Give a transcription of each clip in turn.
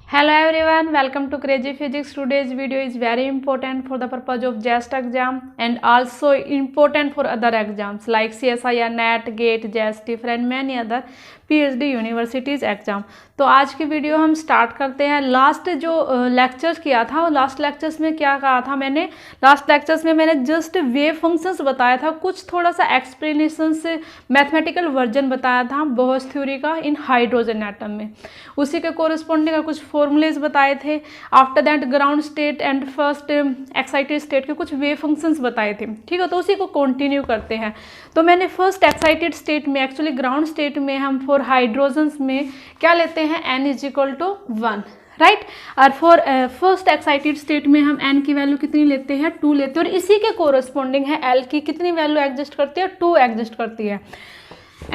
Hello everyone, welcome to Crazy Physics. Today's video is very important for the purpose of JAST exam and also important for other exams like CSIR, NET, GATE, JST and many other PhD universities exam. तो आज की video हम start करते हैं। Last जो lectures किया था वो लास्ट लेक्चर्स में क्या कहा था मैंने, लास्ट लेक्चर्स में मैंने जस्ट वेव फंक्शंस बताया था, कुछ थोड़ा सा एक्सप्लेनेशन से मैथमेटिकल वर्जन बताया था बोहर्स थ्योरी का इन हाइड्रोजन एटम में, उसी के कोरिस्पोंडिंग कुछ फॉर्मूलेज बताए थे। After that ground state and first excited state के कुछ वेव फंक्शंस बताए थे। ठीक है, तो उसी को कंटिन्यू करते हैं। तो मैंने फर्स्ट एक्साइटेड स्टेट में, एक्चुअली ग्राउंड स्टेट में हम फॉर हाइड्रोजन्स में क्या लेते हैं, n is equal to 1, right. और फॉर फर्स्ट एक्साइटेड स्टेट में हम n की वैल्यू कितनी लेते हैं, 2 लेते हैं, और इसी के कोरस्पॉन्डिंग है l की कितनी वैल्यू एग्जिस्ट करती है, 2 एग्जिस्ट करती है।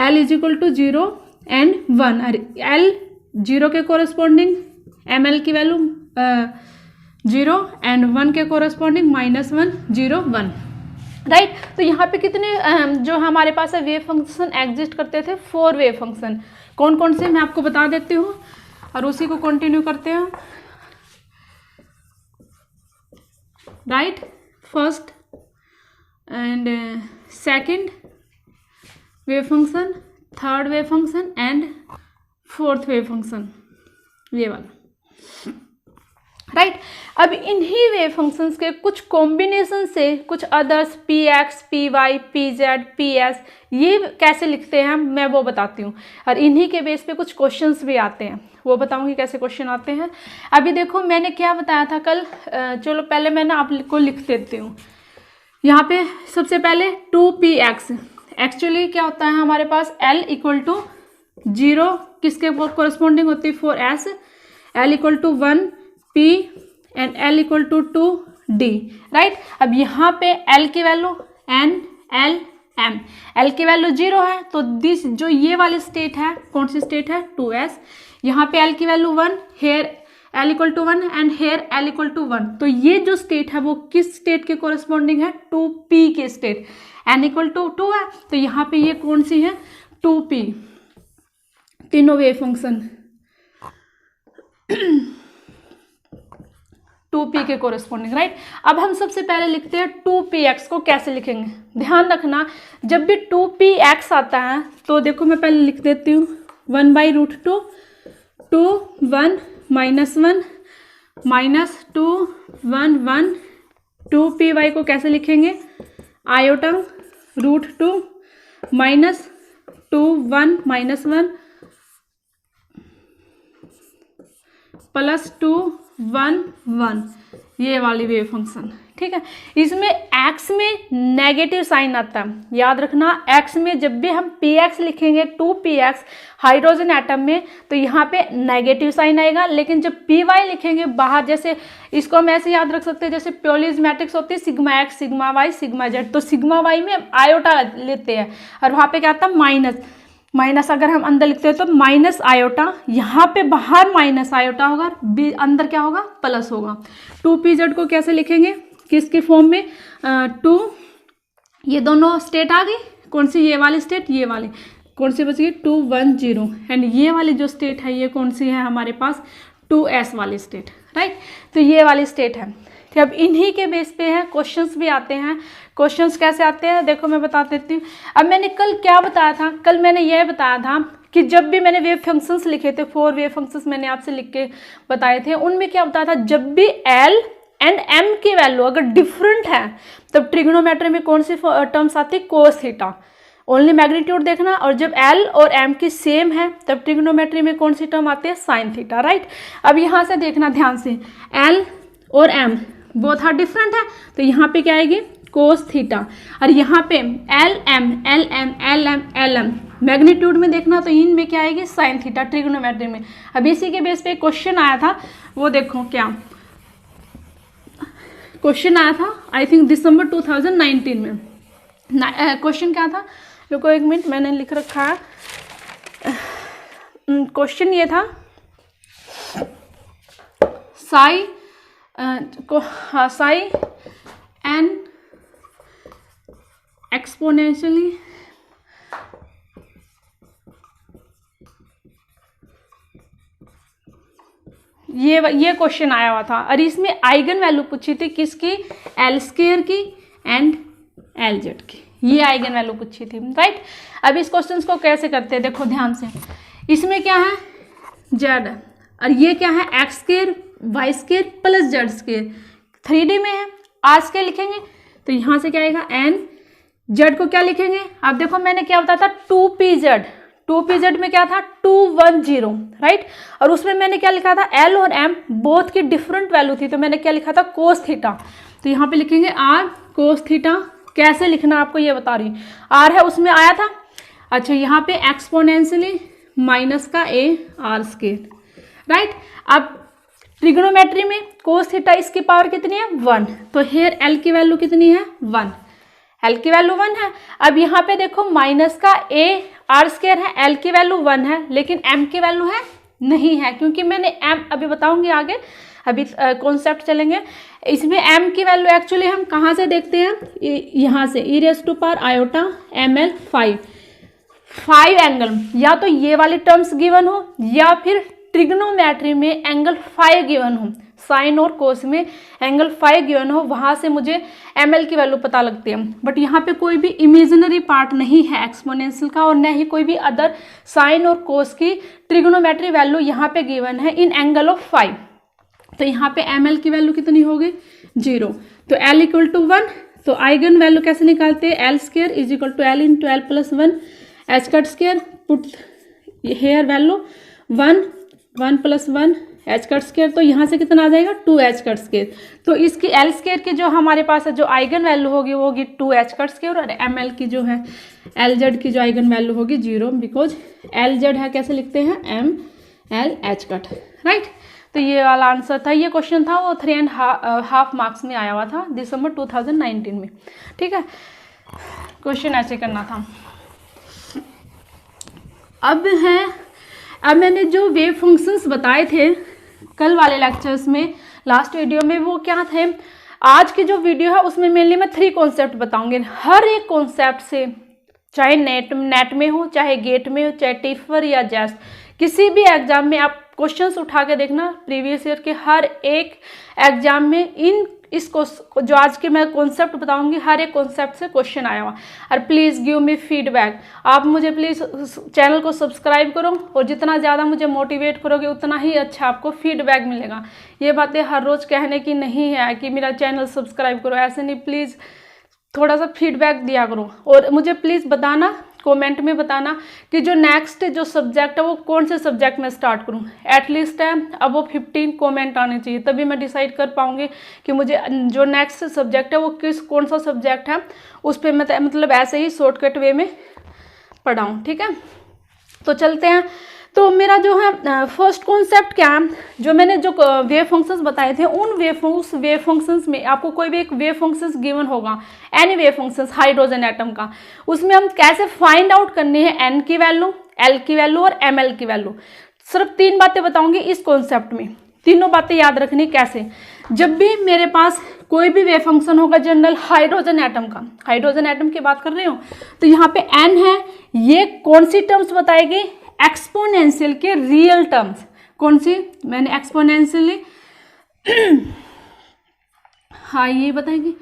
l is equal to 0 and 1, और l 0 के कोरस्पॉन्डिंग ml की वैल्यू 0 एंड 1 के कोरस्पॉन्डिंग -1 0 1, राइट। तो यहाँ पे कितने जो हमारे पास है वेव फंक्शन एग्जिस्ट करते थे, 4 वेव फंक्शन। कौन कौन से मैं आपको बता देती हूँ और उसी को कंटिन्यू करते हैं, right. First and second wave function, third wave function and fourth wave function, ये वाला, राइट। अब इन्हीं वेव फंक्शंस के कुछ कॉम्बिनेशन से कुछ others px, py, pz, ps ये कैसे लिखते हैं मैं वो बताती हूँ, और इन्हीं के बेस पे कुछ क्वेश्चंस भी आते हैं, वो बताऊंगी कैसे क्वेश्चन आते हैं। अभी देखो मैंने क्या बताया था कल, चलो पहले मैं ना आपको लिख देती हूँ। यहाँ पे सबसे पहले 2px, एक्चुअली क्या होता है हमारे पास l इक्वल टू 0 किसके कोरस्पॉन्डिंग होती है, 4s, l equal to 1 p and l equal to 2 d, right. अब यहाँ पे l की value n l m, l की वैल्यू 0 है तो दिस जो ये वाली स्टेट है कौन सी स्टेट है, 2s। यहाँ पे l की value 1, here l equal to 1 and here l equal to 1, तो ये जो स्टेट है वो किस स्टेट के कोरस्पॉन्डिंग है, 2p के स्टेट। n इक्वल टू 2 है तो यहाँ पे ये कौन सी है, 2p, तीनों वेव फंक्शन 2p के कोरस्पॉन्डिंग, राइट। अब हम सबसे पहले लिखते हैं 2px को कैसे लिखेंगे, ध्यान रखना जब भी 2px आता है तो देखो मैं पहले लिख देती हूँ 1/√2 2 1 -1 -2 1 1, 2py को कैसे लिखेंगे, आयोटा √2 -2 1 -1 +2 1 1, ये वाली वेव फंक्शन, ठीक है। इसमें x में नेगेटिव साइन आता है, याद रखना x में जब भी हम px लिखेंगे 2px हाइड्रोजन एटम में तो यहाँ पे नेगेटिव साइन आएगा, लेकिन जब py लिखेंगे बाहर, जैसे इसको हम ऐसे याद रख सकते हैं जैसे प्योरलीज मैट्रिक्स होती है sigma x sigma y sigma z, तो सिग्मा y में आयोटा लेते हैं और वहाँ पे क्या आता है माइनस, अगर हम अंदर लिखते हैं तो माइनस आयोटा, यहाँ पे बाहर माइनस आयोटा होगा, अंदर क्या होगा, प्लस होगा। 2pz को कैसे लिखेंगे, किसके फॉर्म में, 2, ये दोनों स्टेट आ गई, कौन सी, ये वाली स्टेट, ये वाली कौन सी बच गई, 2 1 0, एंड ये वाली जो स्टेट है ये कौन सी है हमारे पास, 2s वाली स्टेट, राइट। तो ये वाली स्टेट है। तो अब इन्हीं के बेस पे है क्वेश्चंस भी आते हैं। क्वेश्चंस कैसे आते हैं देखो मैं बता देती हूँ। अब मैंने कल क्या बताया था, कल मैंने यह बताया था कि जब भी मैंने वेव फंक्शंस लिखे थे, 4 वेव फंक्शंस मैंने आपसे लिख के बताए थे, उनमें क्या बताया था, जब भी l एंड m की वैल्यू अगर डिफरेंट है तब ट्रिग्नोमेट्री में कौन सी टर्म्स आती है, कोस थीटा, ओनली मैग्नीट्यूड देखना, और जब l और m की सेम है तब ट्रिग्नोमेट्री में कौन सी टर्म आती है, साइन थीटा, राइट। अब यहाँ से देखना ध्यान से, l और m बोथ आर डिफरेंट है तो यहाँ पे क्या आएगी, कोस थीटा, और यहाँ पे एल एम मैग्नीट्यूड में देखना तो इनमें क्या आएगी, साइन थीटा ट्रिग्नोमेट्री में। अब इसी के बेस पे क्वेश्चन आया था, वो देखो क्या क्वेश्चन आया था, आई थिंक दिसंबर 2019 में। क्वेश्चन क्या था, रुको एक मिनट मैंने लिख रखा है, क्वेश्चन ये था साई एन एक्सपोनेंशियली ये क्वेश्चन आया हुआ था और इसमें आइगन वैल्यू पूछी थी किसकी, एल स्क्वायर की एंड एल जेड की, ये आइगन वैल्यू पूछी थी, राइट। अब इस क्वेश्चन को कैसे करते हैं, देखो ध्यान से, इसमें क्या है जेड और ये क्या है X square Y square plus Z square, 3D में है, आर स्क्वायर लिखेंगे तो यहाँ से क्या आएगा एन, जेड को क्या लिखेंगे, अब देखो मैंने क्या बताया था 2pz, 2pz में क्या था 210, राइट, और उसमें मैंने क्या लिखा था एल और एम बोथ की डिफरेंट वैल्यू थी, तो मैंने क्या लिखा था कोस थीटा, तो यहाँ पे लिखेंगे आर कोस थीटा, कैसे लिखना आपको ये बता रही हूँ, आर है उसमें आया था, अच्छा यहाँ पे एक्सपोनेंशियली माइनस का ए आर स्क्वायर, राइट। अब ट्रिग्नोमेट्री में कोस थीटा इसकी पावर कितनी है 1, तो हेयर एल की वैल्यू कितनी है 1, एल की वैल्यू 1 है। अब यहाँ पे देखो माइनस का ए आर स्क्वायर है, एल की वैल्यू 1 है लेकिन एम की वैल्यू है नहीं है, क्योंकि मैंने एम अभी बताऊंगी आगे, अभी कॉन्सेप्ट चलेंगे। इसमें एम की वैल्यू एक्चुअली हम कहाँ से देखते हैं, यहाँ से E raise to power iota M L 5 angle, या तो ये वाली टर्म्स गिवन हो या फिर ट्रिग्नोमेट्री में एंगल 5 गिवन हो, साइन और कोस में एंगल 5 गिवन हो, वहां से मुझे एम एल की वैल्यू पता लगती है। बट यहाँ पे कोई भी इमेजिनरी पार्ट नहीं है एक्सपोनेंशियल का और न ही कोई भी अदर साइन और कोस की ट्रिग्नोमेट्री वैल्यू यहाँ पे गिवन है इन एंगल ऑफ 5, तो यहाँ पे एम एल की वैल्यू कितनी होगी 0, तो एल इक्वल टू 1, तो आइगन वैल्यू कैसे निकालते हैं, L square is equal to L into L plus 1 H cut square, put here value 1 plus 1 H cut square, तो यहाँ से कितना आ जाएगा 2 एच कट स्क्वायर, तो इसकी एल स्क्वायर की जो हमारे पास है जो आइगन वैल्यू होगी वो होगी 2 एच कट स्क्वायर, और एम एल की जो है एल जेड की जो आइगन वैल्यू होगी 0, बिकॉज एल जेड है कैसे लिखते हैं M L H cut, right. तो ये वाला आंसर था, ये क्वेश्चन था वो 3.5 मार्क्स में आया हुआ था दिसंबर 2019 में, ठीक है। क्वेश्चन ऐसे करना था। अब मैंने जो वेव फंक्शंस बताए थे कल वाले लेक्चर्स में, लास्ट वीडियो में, वो क्या थे, आज की जो वीडियो है उसमें मेनली मैं 3 कॉन्सेप्ट बताऊंगी। हर एक कॉन्सेप्ट से, चाहे नेट में हो, चाहे गेट में हो, चाहे टिफर या जेस्ट, किसी भी एग्जाम में आप क्वेश्चंस उठा के देखना, प्रीवियस ईयर के हर एक एग्जाम में इसको जो आज के मैं कॉन्सेप्ट बताऊंगी हर एक कॉन्सेप्ट से क्वेश्चन आया हुआ। और प्लीज़ गिव मी फीडबैक, आप मुझे प्लीज़ चैनल को सब्सक्राइब करो और जितना ज़्यादा मुझे मोटिवेट करोगे उतना ही अच्छा आपको फीडबैक मिलेगा। ये बातें हर रोज़ कहने की नहीं है कि मेरा चैनल सब्सक्राइब करो, ऐसे नहीं, प्लीज़ थोड़ा सा फीडबैक दिया करो और मुझे प्लीज़ बताना, कमेंट में बताना कि जो नेक्स्ट जो सब्जेक्ट है वो कौन से सब्जेक्ट में स्टार्ट करूं। एटलीस्ट है अब वो 15 कमेंट आने चाहिए, तभी मैं डिसाइड कर पाऊंगी कि मुझे जो नेक्स्ट सब्जेक्ट है वो कौन सा सब्जेक्ट है, उस पर मैं मतलब ऐसे ही शॉर्टकट वे में पढ़ाऊँ, ठीक है। तो चलते हैं। तो मेरा जो है फर्स्ट कॉन्सेप्ट क्या है, जो मैंने जो वेव फंक्शंस बताए थे उन वेव फंक्शंस में आपको कोई भी एक वेव फंक्शंस गिवन होगा, any wave functions hydrogen atom का, उसमें हम कैसे फाइंड आउट करनी है एन की वैल्यू, एल की वैल्यू और एम एल की वैल्यू। सिर्फ 3 बातें बताऊंगी इस कॉन्सेप्ट में, तीनों बातें याद रखनी कैसे। जब भी मेरे पास कोई भी वेव फंक्शन होगा जनरल हाइड्रोजन एटम का, हाइड्रोजन एटम की बात कर रही हूँ, तो यहाँ पे एन है, ये कौन सी टर्म्स बताएगी, एक्सपोनेंशियल के रियल टर्म्स। कौन सी, मैंने एक्सपोनेंशियली हाँ ये बताएगी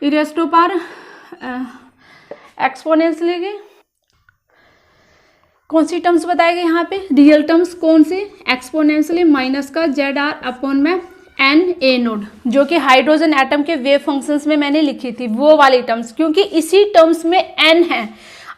E raise to power exponentially की कौन सी टर्म्स बताएगी, यहाँ पे रियल टर्म्स कौन सी, एक्सपोनेंशियली माइनस का जेड आर अपॉन में एन ए नोड, जो कि हाइड्रोजन एटम के वेव फंक्शंस में मैंने लिखी थी वो वाली टर्म्स, क्योंकि इसी टर्म्स में एन है।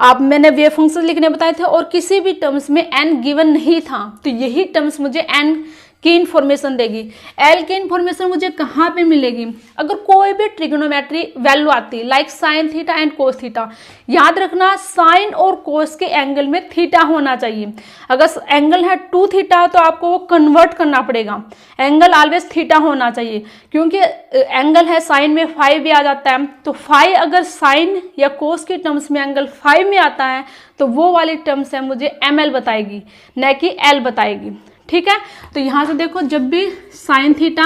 आप मैंने वेव फंक्शन लिखने बताए थे और किसी भी टर्म्स में एन गिवन नहीं था, तो यही टर्म्स मुझे एन की इन्फॉर्मेशन देगी। एल की इन्फॉर्मेशन मुझे कहाँ पे मिलेगी, अगर कोई भी ट्रिग्नोमेट्री वैल्यू आती like sine theta and cos theta, याद रखना साइन और कोस के एंगल में थीटा होना चाहिए। अगर एंगल है 2 थीटा तो आपको वो कन्वर्ट करना पड़ेगा, एंगल ऑलवेज थीटा होना चाहिए, क्योंकि एंगल है साइन में 5 भी आ जाता है, तो 5 अगर साइन या कोस के टर्म्स में एंगल 5 में आता है तो वो वाली टर्म्स है मुझे एम एल बताएगी, न कि एल बताएगी, ठीक है। तो यहाँ से देखो, जब भी sine theta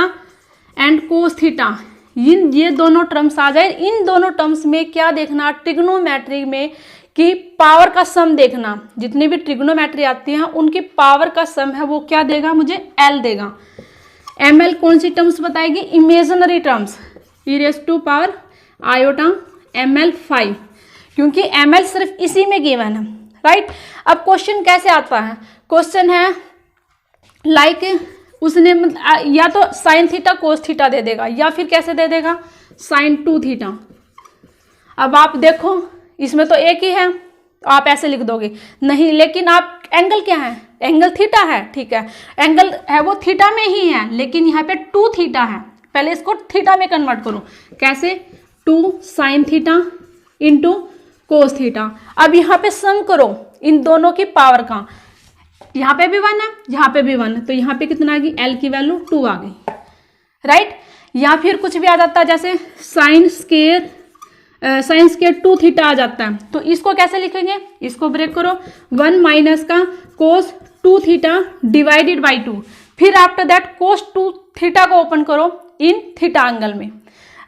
and cos theta ये दोनों टर्म्स आ जाए, इन दोनों टर्म्स में क्या देखना, ट्रिग्नोमेट्री में कि पावर का सम देखना, जितनी भी ट्रिग्नोमेट्री आती है उनकी पावर का सम है वो क्या देगा, मुझे एल देगा, ml कौन सी टर्म्स बताएगी, इमेजिनरी टर्म्स, e⁻⁴ ml5, क्योंकि ml सिर्फ इसी में गिवन है, राइट। अब क्वेश्चन कैसे आता है, क्वेश्चन है लाइक उसने या तो साइन थीटा कोस थीटा दे देगा, या फिर कैसे दे देगा, साइन 2 थीटा। अब आप देखो इसमें तो एक ही है, आप ऐसे लिख दोगे नहीं, लेकिन आप एंगल क्या है, एंगल थीटा है, ठीक है, एंगल है वो थीटा में ही है, लेकिन यहाँ पे 2 थीटा है, पहले इसको थीटा में कन्वर्ट करो, कैसे, 2 sine theta into cos theta. अब यहाँ पे सम करो इन दोनों की पावर का, यहाँ पे भी 1 है, यहाँ पे भी 1 है, तो यहाँ पे कितना आ गई, एल की वैल्यू 2 आ गई, राइट। या फिर कुछ भी आ जाता है, जैसे साइन स्केयर 2 थीटा आ जाता है, तो इसको कैसे लिखेंगे, इसको ब्रेक करो, 1 माइनस का कोस 2 थीटा डिवाइडेड बाई 2, फिर आफ्टर दैट कोस 2 थीटा को ओपन करो इन थीटा एंगल में,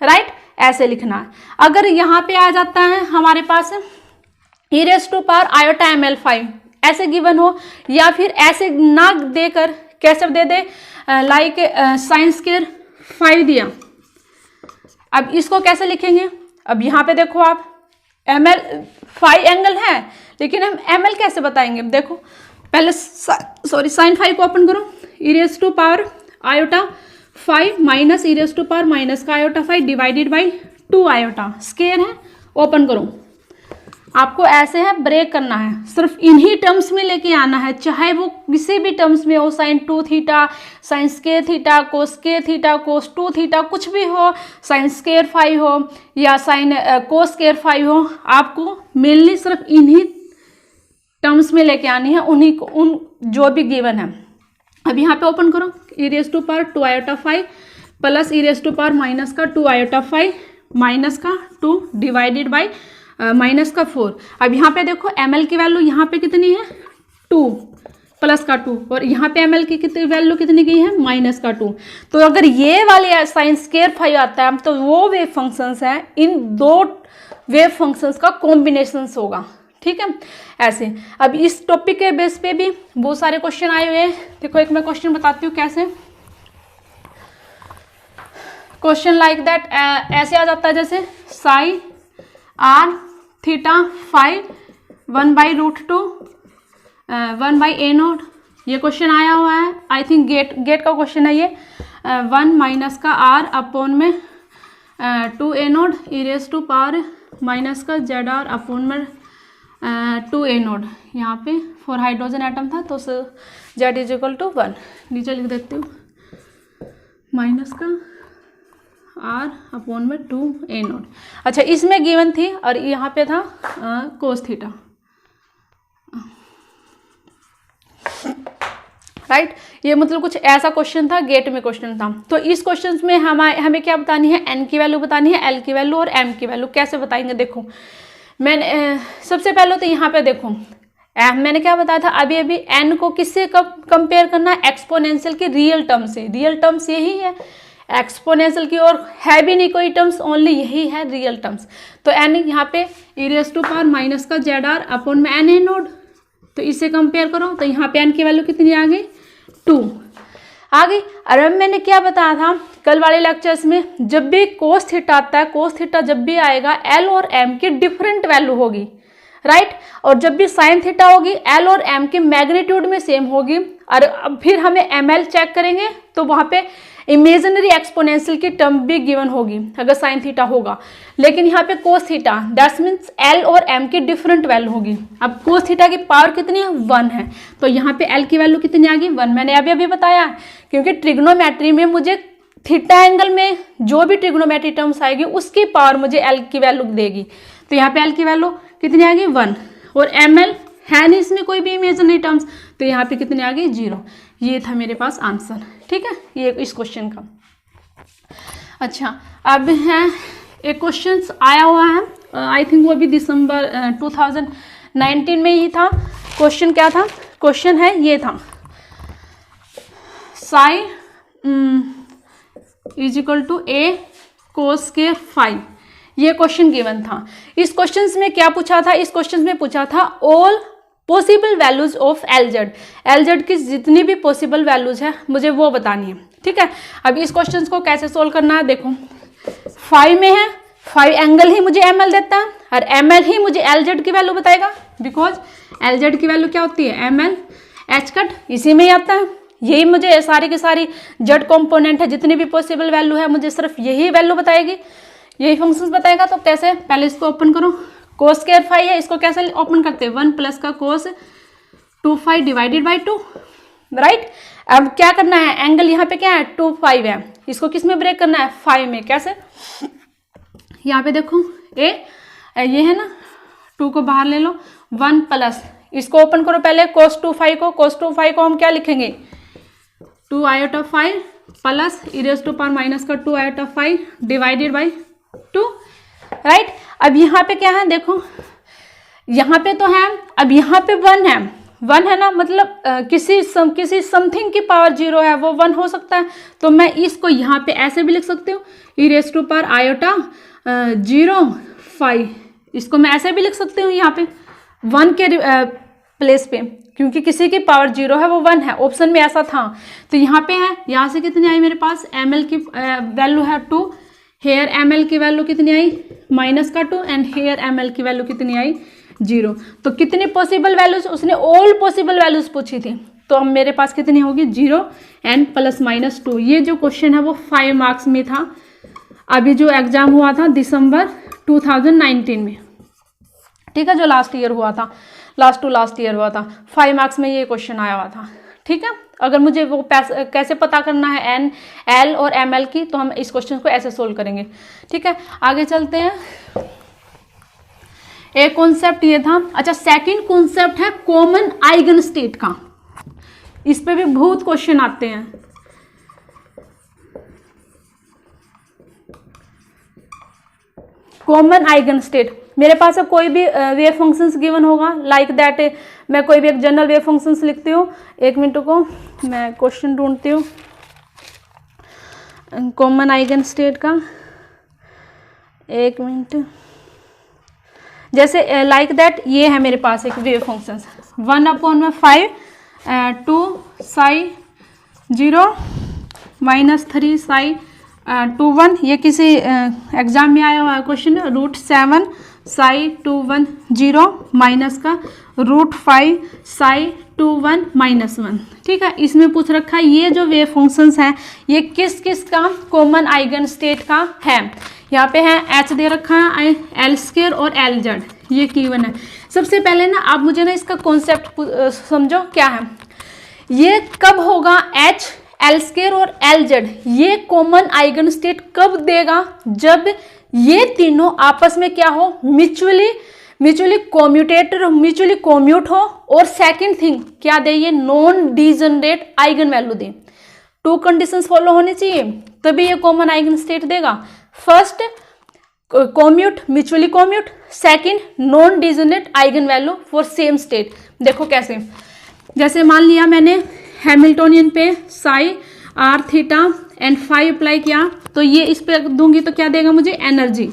राइट, ऐसे लिखना है। अगर यहाँ पे आ जाता है हमारे पास e⁻⁴ ml5 ऐसे गिवन हो, या फिर ऐसे ना देकर कैसे दे दे, लाइक साइन स्क्वायर 5 दिया, अब इसको कैसे लिखेंगे, अब यहाँ पे देखो आप ml5 एंगल है, लेकिन हम ml कैसे बताएंगे, देखो पहले साइन 5 को ओपन करो, e⁻⁴ minus e⁻⁻5 divided by 2 iota, square है, ओपन करो। आपको ऐसे है ब्रेक करना है, सिर्फ इन्हीं टर्म्स में लेके आना है, चाहे वो किसी भी टर्म्स में हो, sine 2 theta, sine square theta, cos square theta, cos 2 theta, कुछ भी हो, साइन स्क्वायर 5 हो या साइन कोस स्क्वायर 5 हो, आपको मेनली सिर्फ इन्हीं टर्म्स में लेके आनी है, उन्हीं को, उन जो भी गिवन है। अब यहाँ पे ओपन करो, e⁻² iota 5 plus e⁻⁻2 iota 5 minus का 2 डिवाइडेड बाई माइनस का 4। अब यहाँ पे देखो ml की वैल्यू यहाँ पे कितनी है, 2 प्लस का 2, और यहाँ पे ml की कितनी वैल्यू कितनी गई है, माइनस का 2। तो अगर ये वाले साइन स्क्वायर 5 आता है, तो वो वेव फंक्शंस है, इन दो वेव फंक्शंस का कॉम्बिनेशन होगा, ठीक है, ऐसे। अब इस टॉपिक के बेस पे भी बहुत सारे क्वेश्चन आए हुए हैं, देखो एक मैं क्वेश्चन बताती हूँ कैसे, क्वेश्चन लाइक दैट ऐसे आ जाता है, जैसे साई r थीटा 5 1/√2 1/a0, ये क्वेश्चन आया हुआ है, आई थिंक गेट का क्वेश्चन है ये, 1 माइनस का r अपॉन में 2a0 e⁻⁻ माइनस का zr अपॉन में 2a0, यहाँ पे 4 हाइड्रोजन एटम था, तो z = 1, नीचे लिख देती हूँ, माइनस का r अपॉन में 2a0। अच्छा, इसमें गिवन थी और यहाँ पे था कोस थीटा, राइट। ये मतलब कुछ ऐसा क्वेश्चन था, गेट में क्वेश्चन था। तो इस क्वेश्चन में हमें क्या बतानी है, n की वैल्यू बतानी है, l की वैल्यू और m की वैल्यू। कैसे बताएंगे, देखो मैंने सबसे पहले तो यहाँ पे देखो मैंने क्या बताया था अभी अभी, n को किससे कंपेयर करना है, एक्सपोनेंशियल के रियल टर्म से। रियल टर्म्स यही है, एक्सपोनेंशियल की और है भी नहीं कोई टर्म्स, ओनली यही है रियल टर्म्स। तो n यहाँ पे e⁻⁻ माइनस का zr अपॉन में na0, तो इससे कंपेयर करो, तो यहाँ पे n की वैल्यू कितनी आ गई, 2 आ गई। और अब मैंने क्या बताया था कल वाले लेक्चर्स में, जब भी कोस थीटा आता है, कोस थीटा जब भी आएगा l और m की डिफरेंट वैल्यू होगी, राइट। और जब भी साइन थीटा होगी, l और m के मैग्नीट्यूड में सेम होगी। और अब फिर हमें ml चेक करेंगे, तो वहाँ पे इमेजिनरी एक्सपोनेंशियल की टर्म भी गिवन होगी अगर साइन थीटा होगा। लेकिन यहाँ पे cos theta, that's means l और m की डिफरेंट वैल्यू होगी। अब कोस थीटा की पावर कितनी है, 1 है, तो यहाँ पे l की वैल्यू कितनी आ गई, 1। मैंने अभी बताया, क्योंकि ट्रिग्नोमेट्री में मुझे थीटा एंगल में जो भी ट्रिग्नोमेट्री टर्म्स आएगी उसकी पावर मुझे l की वैल्यू देगी। तो यहाँ पे l की वैल्यू कितनी आ गई, 1, और ml है नहीं इसमें कोई भी इमेजिनरी टर्म्स, तो यहाँ पे कितनी आ गई, 0। ये था मेरे पास आंसर, ठीक है, ये इस क्वेश्चन का। अच्छा, अब है एक क्वेश्चन आया हुआ है, आई थिंक वो भी दिसंबर 2019 में ही था। क्वेश्चन क्या था, क्वेश्चन है ये था, साई = a cos स्क्वायर 5, ये क्वेश्चन गिवन था। इस क्वेश्चन में क्या पूछा था, इस क्वेश्चन में पूछा था ऑल पॉसिबल वैल्यूज ऑफ एलजेड की जितनी भी पॉसिबल वैल्यूज है मुझे वो बतानी है, ठीक है। अब इस क्वेश्चन को कैसे सोल्व करना है, देखो 5 में है, 5 एंगल ही मुझे एम एल देता है और एम एल ही मुझे एलजेड की वैल्यू बताएगा, बिकॉज एलजेड की वैल्यू क्या होती है, एम एल एच कट, इसी में ही आता है। यही मुझे सारी की सारी जेड कॉम्पोनेंट है, जितनी भी पॉसिबल वैल्यू है मुझे सिर्फ यही वैल्यू बताएगी, यही फंक्शंस बताएगा। तो कैसे, पहले इसको ओपन करो, कोस स्क्वायर 5 है, इसको कैसे ओपन करते हैं, 1 प्लस का कोस 2 5 डिवाइडेड बाई 2, राइट। अब क्या करना है, एंगल यहाँ पे क्या है 2 5 है, इसको किस में ब्रेक करना है 5 में, कैसे, यहाँ पे देखो ये है ना, 2 को बाहर ले लो, 1 प्लस, इसको ओपन करो पहले cos 2 5 को, cos 2 5 को हम क्या लिखेंगे 2 iota 5 plus e raise to power minus का 2 आयोटा 5 डिवाइडेड बाई 2, राइट। अब यहाँ पे क्या है, देखो यहाँ पे तो है, अब यहाँ पे 1 है ना, मतलब किसी समथिंग की पावर 0 है, वो 1 हो सकता है। तो मैं इसको यहाँ पे ऐसे भी लिख सकती हूँ, इरेज टू पावर आयोटा 0 5, इसको मैं ऐसे भी लिख सकती हूँ यहाँ पे 1 के प्लेस पे, क्योंकि किसी की पावर 0 है वो 1 है, ऑप्शन में ऐसा था। तो यहाँ पे है, यहाँ से कितनी आई मेरे पास, एम एल की वैल्यू है 2, हेयर एम एल की वैल्यू कितनी आई माइनस का 2 एंड हेयर एम एल की वैल्यू कितनी आई 0। तो कितनी पॉसिबल वैल्यूज, उसने ऑल पॉसिबल वैल्यूज पूछी थी, तो अब मेरे पास कितनी होगी 0 एंड प्लस माइनस 2। ये जो क्वेश्चन है वो 5 मार्क्स में था, अभी जो एग्जाम हुआ था दिसंबर 2019 में, ठीक है, जो लास्ट ईयर हुआ था, लास्ट टू लास्ट ईयर हुआ था, 5 मार्क्स में ये क्वेश्चन आया हुआ था, ठीक है। अगर मुझे वो कैसे पता करना है एन एल और एम एल की, तो हम इस क्वेश्चन को ऐसे सोल्व करेंगे, ठीक है। आगे चलते हैं, एक कॉन्सेप्ट ये था। अच्छा, सेकंड कॉन्सेप्ट है कॉमन आइगन स्टेट का, इस पे भी बहुत क्वेश्चन आते हैं। कॉमन आइगन स्टेट, मेरे पास कोई भी वेव फंक्शंस गिवन होगा लाइक दैट, मैं कोई भी एक जनरल वेव फंक्शंस लिखती हूँ, 1 मिनट को मैं क्वेश्चन ढूंढती हूँ कॉमन आइगन स्टेट का, 1 मिनट। जैसे लाइक दैट ये है मेरे पास एक वेव फंक्शंस 1/5 2 साई 0 -3 साई 2 1, ये किसी एग्जाम में आया हुआ क्वेश्चन है, √7 साई 2 1 0 माइनस का √5 साई 2 1 -1, ठीक है। इसमें पूछ रखा है ये जो वेव फंक्शंस हैं ये किस किस का कॉमन आइगन स्टेट का है। यहाँ पे है एच दे रखा है, एल स्क्वायर और एल जेड, ये गिवन है। सबसे पहले ना आप मुझे ना इसका कॉन्सेप्ट समझो क्या है, ये कब होगा एच एल स्क्वायर और एल जेड, ये कॉमन आइगन स्टेट कब देगा, जब ये तीनों आपस में क्या हो, म्यूचुअली कॉम्यूटेटर, म्यूचुअली कॉम्यूट हो, और सेकंड थिंग क्या दे, ये नॉन डिजनरेट आइगन वैल्यू दे। 2 कंडीशंस फॉलो होनी चाहिए तभी ये कॉमन आइगन स्टेट देगा। First commute, mutually commute, second non degenerate eigen value for same state. देखो कैसे, जैसे मान लिया मैंने हैमिल्टोनियन पे psi R theta and phi apply किया, तो ये इस पे दूंगी तो क्या देगा मुझे, एनर्जी,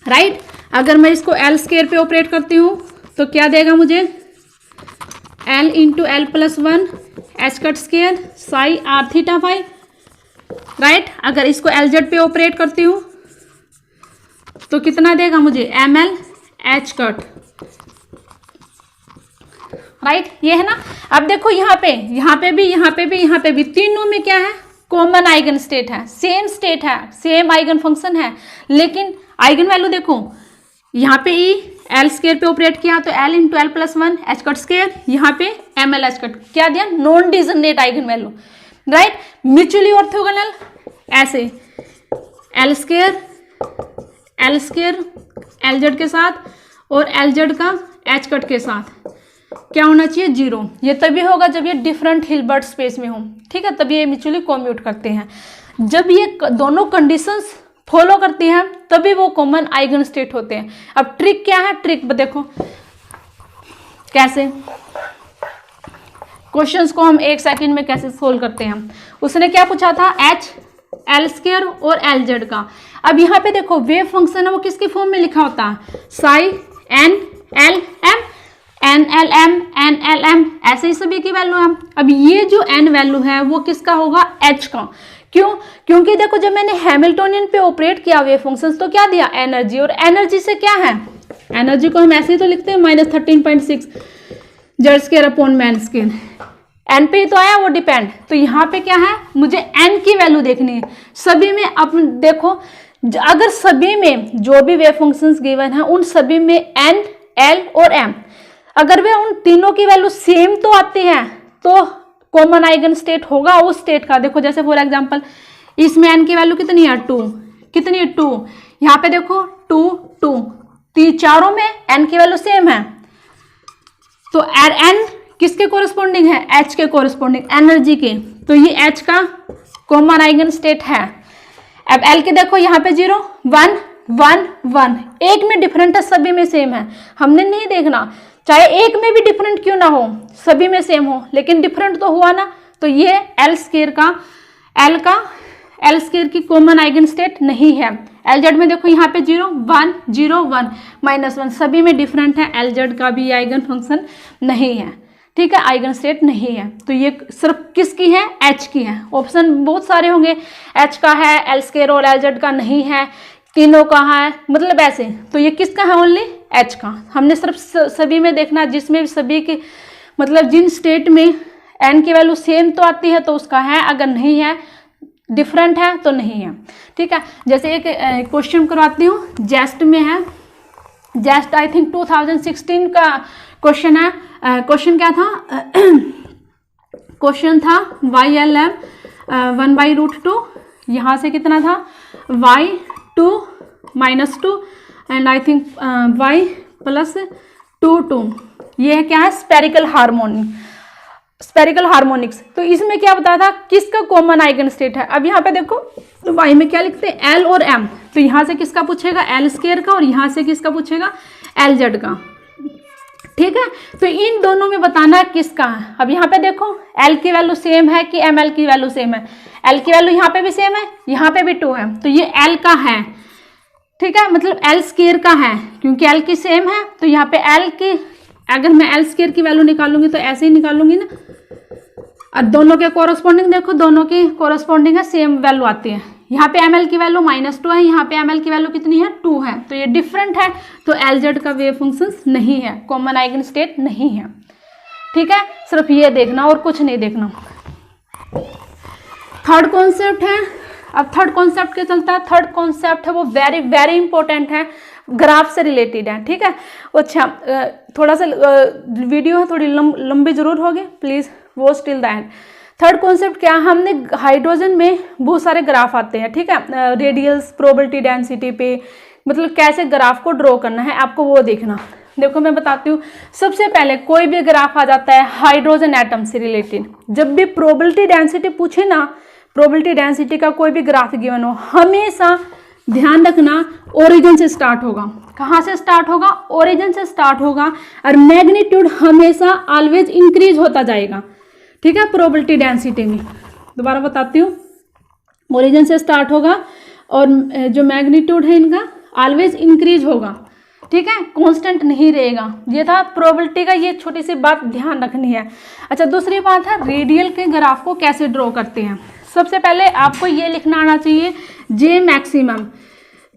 राइट। अगर मैं इसको एल स्क्वायर पे ऑपरेट करती हूँ तो क्या देगा मुझे, L into L plus 1 H cut square psi R theta phi, right. अगर इसको एल जेड पे ऑपरेट करती हूँ तो कितना देगा मुझे, M L H cut, right, ये है ना। अब देखो यहाँ पे भी तीनों में क्या है, कॉमन आइगन स्टेट है, सेम स्टेट है, सेम आइगन फंक्शन है, लेकिन आइगन वैल्यू देखो, यहाँ पे ई एल स्क्वायर पे ऑपरेट किया तो L into L plus 1 H cut square, यहाँ पे एम एल एच कट, क्या दिया, non degenerate eigen value, right. Mutually orthogonal ऐसे एल स्क्वायर एल जेड के साथ और एल जेड का एच कट के साथ क्या होना चाहिए, 0। ये तभी होगा जब ये डिफरेंट हिल्बर्ट स्पेस में हो, ठीक है, तभी ये म्यूचुअली कॉम्यूट करते हैं। जब ये दोनों कंडीशंस फॉलो करती हैं तभी वो कॉमन आइगन स्टेट होते हैं। अब ट्रिक क्या है, ट्रिक देखो कैसे, क्वेश्चंस को हम 1 सेकंड में कैसे सोल्व करते हैं। उसने क्या पूछा था, एच एल स्क्वायर और एल जेड का। अब यहाँ पे देखो वेव फंक्शन है वो किसके फॉर्म में लिखा होता है, psi N L M, NLM, NLM, ऐसे ही सभी की वैल्यू है। अब ये जो n वैल्यू है वो किसका होगा, h का। क्यों? क्योंकि देखो जब मैंने हैमिल्टोनियन पे ऑपरेट किया वेव फंक्शंस तो क्या दिया, एनर्जी, और एनर्जी से क्या है, एनर्जी को हम ऐसे ही तो लिखते हैं -13.6 J²/man²। एन पे ही तो आया वो डिपेंड, तो यहाँ पे क्या है, मुझे एन की वैल्यू देखनी है सभी में। अब देखो अगर सभी में जो भी वेव फंक्शंस गिवन है उन सभी में एन, एल और एम, अगर वे उन तीनों की वैल्यू सेम तो आती है तो कॉमन आइगन स्टेट होगा उस स्टेट का। देखो जैसे फॉर एग्जांपल इसमें एन की वैल्यू कितनी है, 2, कितनी है 2, यहाँ पे देखो 2 2, चारों में एन की वैल्यू सेम है, तो एन किसके कोरिस्पोंडिंग है, एच के कोरिस्पोंडिंग, एनर्जी के, तो ये एच का कॉमन आइगन स्टेट है। अब एल के देखो यहाँ पे 0 1 1 1, एक में डिफरेंट है सभी में सेम है, हमने नहीं देखना चाहे एक में भी डिफरेंट क्यों ना हो सभी में सेम हो, लेकिन डिफरेंट तो हुआ ना, तो ये एल स्क्वायर की कॉमन आइगन स्टेट नहीं है। LZ में देखो यहाँ पे 0 1 0 1 -1, सभी में डिफरेंट है, LZ का भी आइगन फंक्शन नहीं है, ठीक है, आइगन स्टेट नहीं है। तो ये सिर्फ किसकी है, H की है। ऑप्शन बहुत सारे होंगे, H का है, L स्क्वायर और LZ का नहीं है, तीनों का है, मतलब ऐसे, तो ये किसका है, ओनली H का। हमने सिर्फ सभी में देखना, जिसमें सभी की मतलब जिन स्टेट में n की वैल्यू सेम तो आती है तो उसका है, अगर नहीं है डिफरेंट है तो नहीं है, ठीक है। जैसे एक क्वेश्चन करवाती हूँ, जेस्ट में है, जेस्ट आई थिंक 2016 का क्वेश्चन है। क्वेश्चन क्या था, क्वेश्चन था YLM 1/√2, यहाँ से कितना था y2 -2 and I think y + 2। ये है क्या है, स्पेरिकल हार्मोनिक्स। तो इसमें क्या बताया था, किसका कॉमन आइगन स्टेट है। अब यहाँ पे देखो तो y में क्या लिखते हैं, L और M, तो यहाँ से किसका पूछेगा, L स्क्वायर का, और यहाँ से किसका पूछेगा, LZ का, ठीक है। तो इन दोनों में बताना है किसका है। अब यहाँ पे देखो L की वैल्यू सेम है कि ML की वैल्यू सेम है, L की वैल्यू यहाँ पे भी सेम है, यहाँ पे भी 2 है, तो ये L का है, ठीक है, मतलब L स्क्वायर का है, क्योंकि L की सेम है, तो यहाँ पे L की अगर मैं L स्क्वायर की वैल्यू निकालूंगी तो ऐसे ही निकालूंगी ना, और दोनों के कोरस्पॉन्डिंग देखो, दोनों की कोरस्पॉन्डिंग है, सेम वैल्यू आती है। यहाँ पे ML की वैल्यू -2 है, यहाँ पे ML की वैल्यू कितनी है, 2 है, तो ये डिफरेंट है, तो LZ का वेव फंक्शंस नहीं है, कॉमन आइगन स्टेट नहीं है, ठीक है। सिर्फ ये देखना और कुछ नहीं देखना। थर्ड कॉन्सेप्ट है, अब थर्ड कॉन्सेप्ट क्या चलता है, थर्ड कॉन्सेप्ट है वो वेरी वेरी इंपॉर्टेंट है, ग्राफ से रिलेटेड है, ठीक है। अच्छा थोड़ा सा वीडियो है, थोड़ी लंबी जरूर होगी, please watch till the end. Third concept क्या, हमने हाइड्रोजन में बहुत सारे ग्राफ आते हैं, ठीक है, रेडियल्स, प्रोबेबिलिटी डेंसिटी पे, मतलब कैसे ग्राफ को ड्रॉ करना है आपको वो देखना। देखो मैं बताती हूँ, सबसे पहले कोई भी ग्राफ आ जाता है हाइड्रोजन एटम से रिलेटेड, जब भी प्रोबेबिलिटी डेंसिटी पूछे ना, प्रोबेबिलिटी डेंसिटी का कोई भी ग्राफ गिवन हो, हमेशा ध्यान रखना ओरिजिन से स्टार्ट होगा। कहाँ से स्टार्ट होगा, ओरिजिन से स्टार्ट होगा, और मैग्नीट्यूड हमेशा ऑलवेज इंक्रीज होता जाएगा, ठीक है। प्रोबेबिलिटी डेंसिटी में दोबारा बताती हूँ, ओरिजिन से स्टार्ट होगा और जो मैग्नीट्यूड है इनका ऑलवेज इंक्रीज होगा, ठीक है, कांस्टेंट नहीं रहेगा। ये था प्रोबेबिलिटी का, ये छोटी सी बात ध्यान रखनी है। अच्छा दूसरी बात है रेडियल के ग्राफ को कैसे ड्रॉ करते हैं। सबसे पहले आपको ये लिखना आना चाहिए जे मैक्सिमम।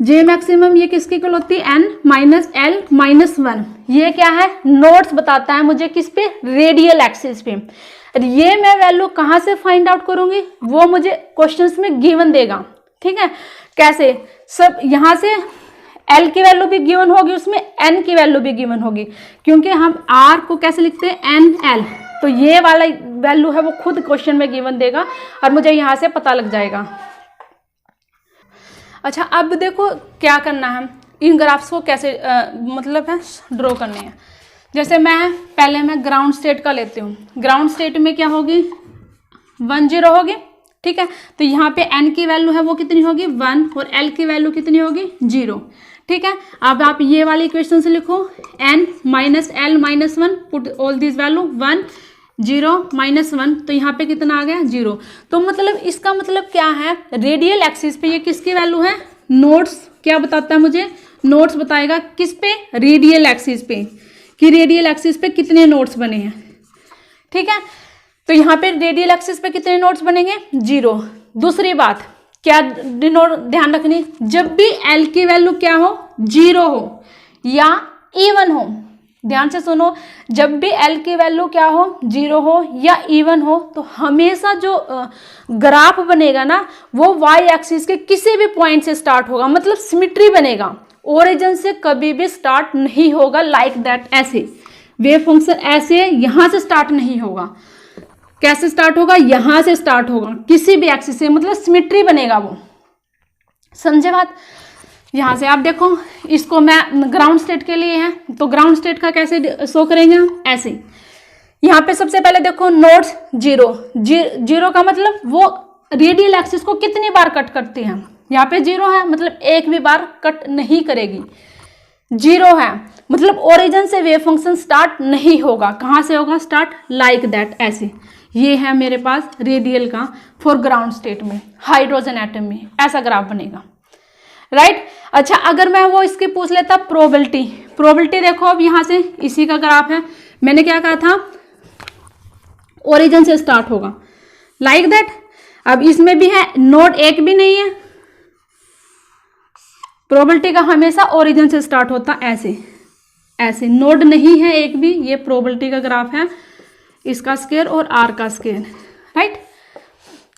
जे मैक्सिमम ये किसकी इक्वल होती है, n-l-1। ये क्या है, नोट्स बताता है मुझे किस पे, रेडियल एक्सिस पे। ये मैं वैल्यू कहाँ से फाइंड आउट करूंगी, वो मुझे क्वेश्चंस में गिवन देगा, ठीक है। कैसे, सब यहाँ से L की वैल्यू भी गिवन होगी, उसमें N की वैल्यू भी गिवन होगी, क्योंकि हम R को कैसे लिखते हैं, NL, तो ये वाला वैल्यू है वो खुद क्वेश्चन में गिवन देगा और मुझे यहाँ से पता लग जाएगा। अच्छा अब देखो क्या करना है, इन ग्राफ्स को कैसे मतलब है ड्रॉ करने हैं। जैसे पहले मैं ग्राउंड स्टेट का लेती हूँ, ग्राउंड स्टेट में क्या होगी, 1 0 होगी, ठीक है। तो यहाँ पे n की वैल्यू है वो कितनी होगी, 1, और l की वैल्यू कितनी होगी, 0, ठीक है। अब आप ये वाली इक्वेशन से लिखो n -l-1, put all this value 1 0 -1, तो यहाँ पे कितना आ गया, 0। तो मतलब इसका मतलब क्या है, रेडियल एक्सिस पे ये किसकी वैल्यू है, नोट्स क्या बताता है मुझे, नोट्स बताएगा किस पे, रेडियल एक्सिस पे, कि रेडियल एक्सिस पे कितने नोड्स बने हैं। ठीक है, तो यहाँ पे रेडियल एक्सिस पे कितने नोड्स बनेंगे, 0। दूसरी बात क्या ध्यान रखनी, जब भी एल की वैल्यू क्या हो, 0 हो या इवन हो, ध्यान से सुनो, जब भी एल की वैल्यू क्या हो, 0 हो या इवन हो, तो हमेशा जो ग्राफ बनेगा ना वो वाई एक्सिस के किसी भी पॉइंट से स्टार्ट होगा, मतलब सिमेट्री बनेगा, ओरिजिन से कभी भी स्टार्ट नहीं होगा लाइक दैट। ऐसे वेव फंक्शन ऐसे यहां से स्टार्ट नहीं होगा। कैसे स्टार्ट होगा, यहां से स्टार्ट होगा किसी भी एक्सिस से, मतलब सिमेट्री बनेगा वो, समझे बात। यहां से आप देखो, इसको मैं ग्राउंड स्टेट के लिए है, तो ग्राउंड स्टेट का कैसे शो करेंगे हम, ऐसे। यहाँ पे सबसे पहले देखो नोड्स 0 का मतलब वो रेडियल एक्सिस को कितनी बार कट करती है, यहाँ पे 0 है मतलब एक भी बार कट नहीं करेगी। 0 है मतलब ओरिजिन से वेव फंक्शन स्टार्ट नहीं होगा। कहाँ से होगा स्टार्ट, लाइक दैट, ऐसे। ये है मेरे पास रेडियल का फॉर ग्राउंड स्टेट में, हाइड्रोजन एटम में ऐसा ग्राफ बनेगा, राइट। अच्छा, अगर मैं वो इसकी पूछ लेता प्रोबेबिलिटी देखो, अब यहाँ से इसी का ग्राफ है, मैंने क्या कहा था, ओरिजिन से स्टार्ट होगा लाइक दैट। अब इसमें भी है, नोड एक भी नहीं है, प्रोबेबिलिटी का हमेशा ओरिजिन से स्टार्ट होता, ऐसे नोड नहीं है एक भी, ये प्रोबेबिलिटी का ग्राफ है, इसका स्केयर और आर का square, right.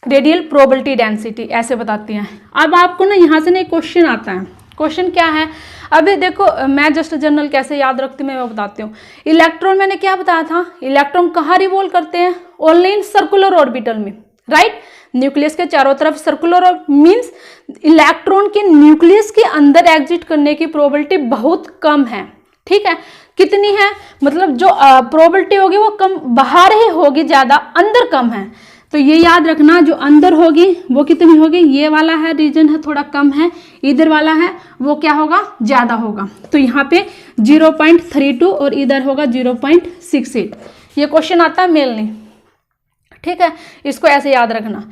Radial probability density ऐसे बताती हैं। अब आपको ना यहाँ से ना एक क्वेश्चन आता है, क्वेश्चन क्या है, अभी देखो मैं जस्ट जनरल कैसे याद रखती हूँ मैं वो बताती हूँ। इलेक्ट्रॉन मैंने क्या बताया था, इलेक्ट्रॉन कहाँ रिवॉल्व करते हैं, ओनली इन सर्कुलर ऑर्बिटल में, राइट। न्यूक्लियस के चारों तरफ सर्कुलर मीन्स इलेक्ट्रॉन के न्यूक्लियस के अंदर एग्जिट करने की प्रोबेबिलिटी बहुत कम है, ठीक है। कितनी है, मतलब जो प्रोबेबिलिटी होगी वो कम, बाहर ही होगी ज्यादा, अंदर कम है। तो ये याद रखना, जो अंदर होगी वो कितनी होगी, ये वाला है रीजन है थोड़ा कम है, इधर वाला है वो क्या होगा, ज्यादा होगा। तो यहाँ पे 0.32 और इधर होगा 0.68। ये क्वेश्चन आता है मेनली, ठीक है, इसको ऐसे याद रखना।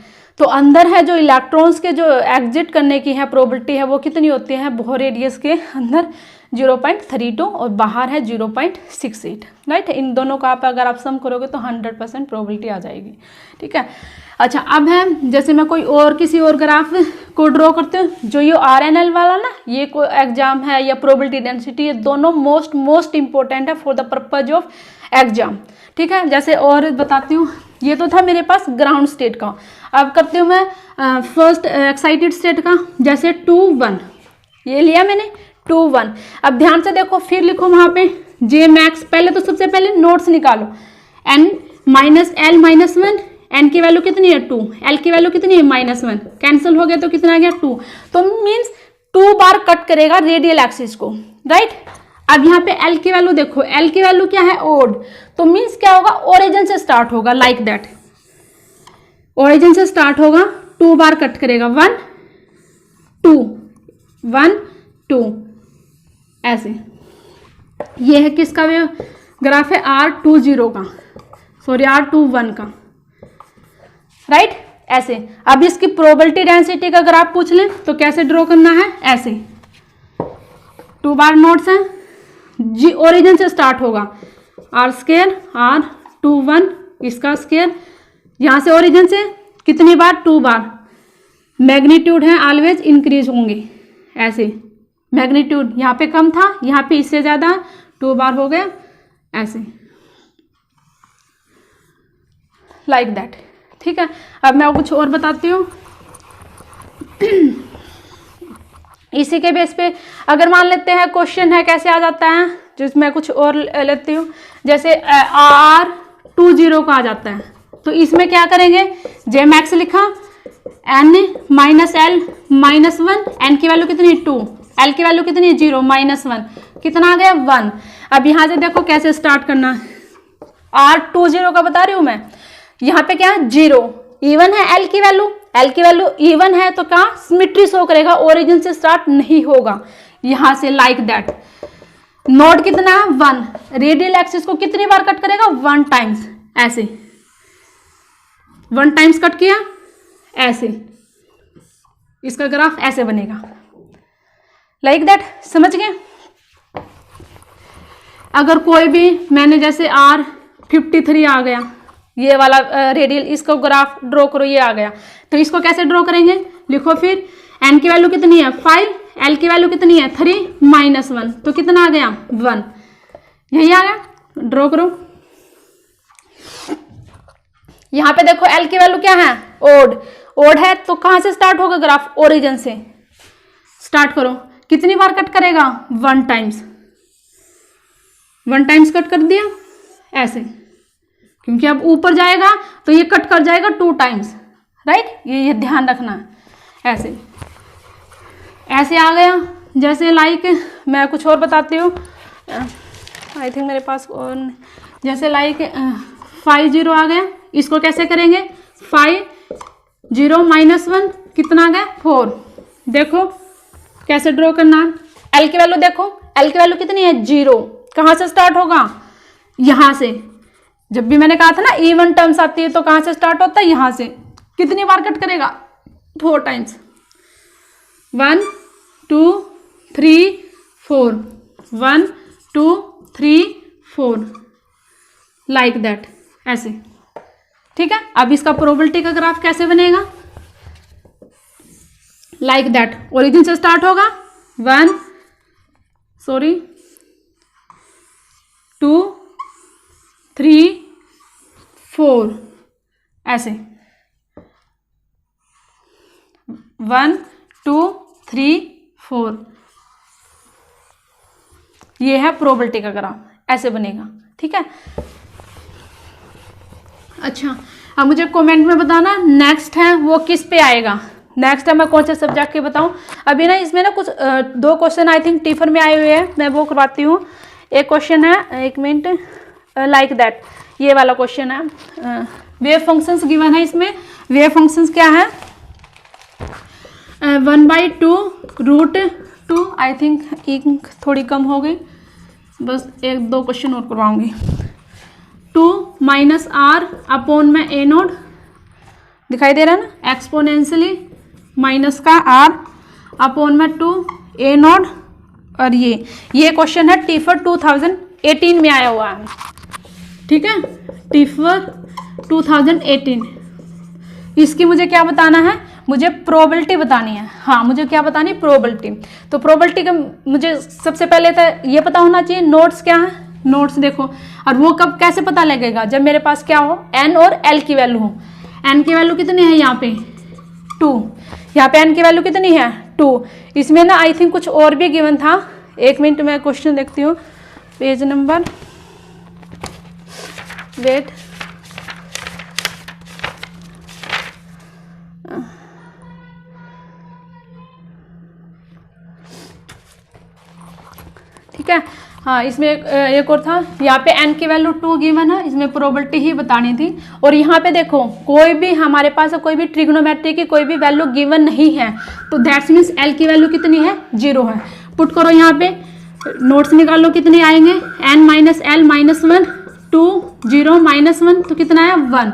तो अंदर है जो इलेक्ट्रॉन्स के जो एग्जिट करने की है प्रोबेबिलिटी है वो कितनी होती है, बोहर रेडियस के अंदर 0.32 और बाहर है 0.68, राइट। इन दोनों का आप अगर आप सम करोगे तो 100% प्रोबेबिलिटी आ जाएगी, ठीक है। अच्छा, अब है जैसे मैं कोई और किसी और ग्राफ को ड्रॉ करती हूँ, जो ये RNL वाला ना, ये कोई एग्जाम है या प्रोबेबिलिटी डेंसिटी, ये दोनों मोस्ट इंपॉर्टेंट है for the purpose of exam, ठीक है। जैसे और बताती हूँ, ये तो था मेरे पास ग्राउंड स्टेट का। अब करती हूँ मैं फर्स्ट एक्साइटेड स्टेट का, जैसे 2 1 ये लिया मैंने 2 1। अब ध्यान से देखो, फिर लिखो वहां पे J मैक्स, पहले तो सबसे पहले नोट्स निकालो, n minus L minus 1, n की वैल्यू कितनी है 2, L की वैल्यू कितनी है -1, कैंसिल हो गया तो कितना आ गया 2, तो मीन्स 2 बार कट करेगा रेडियल एक्सिस को, राइट। अब यहाँ पे L की वैल्यू देखो, L की वैल्यू क्या है ओड, तो मीन्स क्या होगा, ओरिजिन से स्टार्ट होगा लाइक दैट, ओरिजिन से स्टार्ट होगा, 2 बार कट करेगा, 1 2 1 2 ऐसे। ये है किसका वे ग्राफ है, R20 का, सॉरी R21 का, राइट, ऐसे। अब इसकी प्रोबेबिलिटी डेंसिटी का अगर आप पूछ लें तो कैसे ड्रॉ करना है, ऐसे 2 बार नोट्स हैं, जी ओरिजिन से स्टार्ट होगा, R स्केयर R21 इसका स्केयर, यहां से ओरिजिन से कितनी बार, 2 बार, मैग्नीट्यूड है ऑलवेज इंक्रीज होंगे, ऐसे मैग्नीट्यूड यहाँ पे कम था, यहाँ पे इससे ज्यादा 2 बार हो गया, ऐसे लाइक दैट, ठीक है। अब मैं कुछ और बताती हूँ इसी के बेस पे। अगर मान लेते हैं क्वेश्चन है कैसे आ जाता है, जिसमें कुछ और लेती हूँ, जैसे R20 का आ जाता है, तो इसमें क्या करेंगे, J मैक्स लिखा, n minus L minus 1, n की वैल्यू कितनी 2, L की वैल्यू कितनी 0 -1, कितना आ गया 1। अब यहाँ से देखो कैसे स्टार्ट करना, R20 का बता रही हूँ मैं, यहाँ पे क्या है 0, इवन है L की वैल्यू इवन है, तो क्या सिमेट्री शो करेगा, ओरिजिन से स्टार्ट नहीं होगा, यहाँ से लाइक दैट। नोड कितना है 1, रेडियल एक्सिस को कितनी बार कट करेगा, 1 टाइम्स, ऐसे 1 टाइम्स कट किया, ऐसे इसका ग्राफ ऐसे बनेगा लाइक दैट, समझ गए। अगर कोई भी मैंने जैसे R53 आ गया, ये वाला रेडियल, इसको ग्राफ ड्रॉ करो, ये आ गया, तो इसको कैसे ड्रॉ करेंगे? लिखो फिर n की वैल्यू कितनी है 5, l की वैल्यू कितनी है 3 माइनस 1, तो कितना आ गया 1, यही आ गया। ड्रॉ करो। यहां पे देखो l की वैल्यू क्या है ओड है, तो कहां से स्टार्ट होगा ग्राफ? ओरिजिन से स्टार्ट करो। कितनी बार कट करेगा? 1 टाइम्स कट कर दिया ऐसे, क्योंकि अब ऊपर जाएगा तो ये कट कर जाएगा 2 टाइम्स, राइट, ये ध्यान रखना। ऐसे आ गया। जैसे लाइक मैं कुछ और बताती हूँ, आई थिंक मेरे पास और, जैसे लाइक 5 0 आ गया, इसको कैसे करेंगे? 5 0 माइनस 1 कितना आ गया 4। देखो कैसे ड्रॉ करना है। एल की वैल्यू देखो, एल की वैल्यू कितनी है 0, कहाँ से स्टार्ट होगा? यहाँ से। जब भी मैंने कहा था ना इवन टर्म्स आती है तो कहाँ से स्टार्ट होता है? यहाँ से। कितनी बार कट करेगा? 4 टाइम्स। 1 2 3 4, 1 2 3 4, लाइक दैट, ऐसे, ठीक है। अब इसका प्रोबेबिलिटी का ग्राफ कैसे बनेगा? लाइक दैट, ओरिजिन से स्टार्ट होगा 2 3 4, ऐसे 1 2 3 4, ये है प्रोबेबिलिटी का ग्राफ, ऐसे बनेगा, ठीक है। अच्छा, अब मुझे कमेंट में बताना नेक्स्ट है वो किस पे आएगा। नेक्स्ट है मैं कौन से सब्जेक्ट के बताऊं। अभी ना इसमें ना कुछ 2 क्वेश्चन आई थिंक टिफर में आए हुए हैं, मैं वो करवाती हूँ। एक क्वेश्चन है, 1 मिनट, लाइक दैट, ये वाला क्वेश्चन है। वेव फंक्शंस गिवन है इसमें। वेव फंक्शंस क्या है? 1/2√2, आई थिंक इंक थोड़ी कम हो गई, बस 1-2 क्वेश्चन और करवाऊंगी। 2 माइनस आर अपॉन में ए नोड, दिखाई दे रहा है ना, एक्सपोनेंशियली माइनस का आर अपॉन में 2 ए नोड। और ये क्वेश्चन है टिफर 2018 में आया हुआ है, ठीक है, टिफर 2018। इसकी मुझे क्या बताना है? मुझे प्रोबेबिलिटी बतानी है। हाँ, मुझे क्या बतानी? प्रोबेबिलिटी। तो प्रोबेबिलिटी का मुझे सबसे पहले तो ये पता होना चाहिए नोट्स क्या है। नोट्स देखो, और वो कब कैसे पता लगेगा? जब मेरे पास क्या हो, एन और एल की वैल्यू हो। एन की वैल्यू कितनी है यहाँ पे 2, यहाँ पे एन की वैल्यू कितनी है 2। इसमें ना आई थिंक कुछ और भी गिवन था, 1 मिनट मैं क्वेश्चन देखती हूँ, पेज नंबर, वेट, ठीक है। हाँ, इसमें एक और था, यहाँ पे n की वैल्यू 2 गिवन है, इसमें प्रोबेबिलिटी ही बतानी थी। और यहाँ पे देखो कोई भी हमारे पास कोई भी ट्रिग्नोमेट्री की कोई भी वैल्यू गिवन नहीं है, तो दैट्स मीन्स l की वैल्यू कितनी है 0 है। पुट करो यहाँ पे, नोट्स निकालो कितने आएंगे, n minus L minus 1, 2 0 minus 1, तो कितना है 1,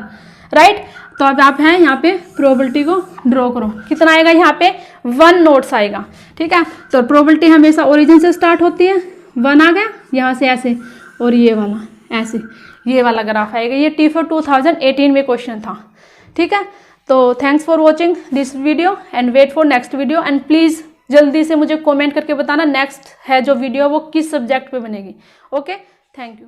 राइट। तो अब आप हैं यहाँ पे प्रोबेबिलिटी को ड्रॉ करो, कितना आएगा यहाँ पे 1 नोट्स आएगा, ठीक है। तो प्रोबेबिलिटी हमेशा ओरिजिन से स्टार्ट होती है, 1 आ गया यहाँ से ऐसे, और ये वाला ऐसे, ये वाला ग्राफ आएगा। ये टिफर 2018 में क्वेश्चन था, ठीक है। तो thanks for watching this video and wait for next video, and please जल्दी से मुझे कमेंट करके बताना नेक्स्ट है जो वीडियो वो किस सब्जेक्ट पे बनेगी। Okay, thank you.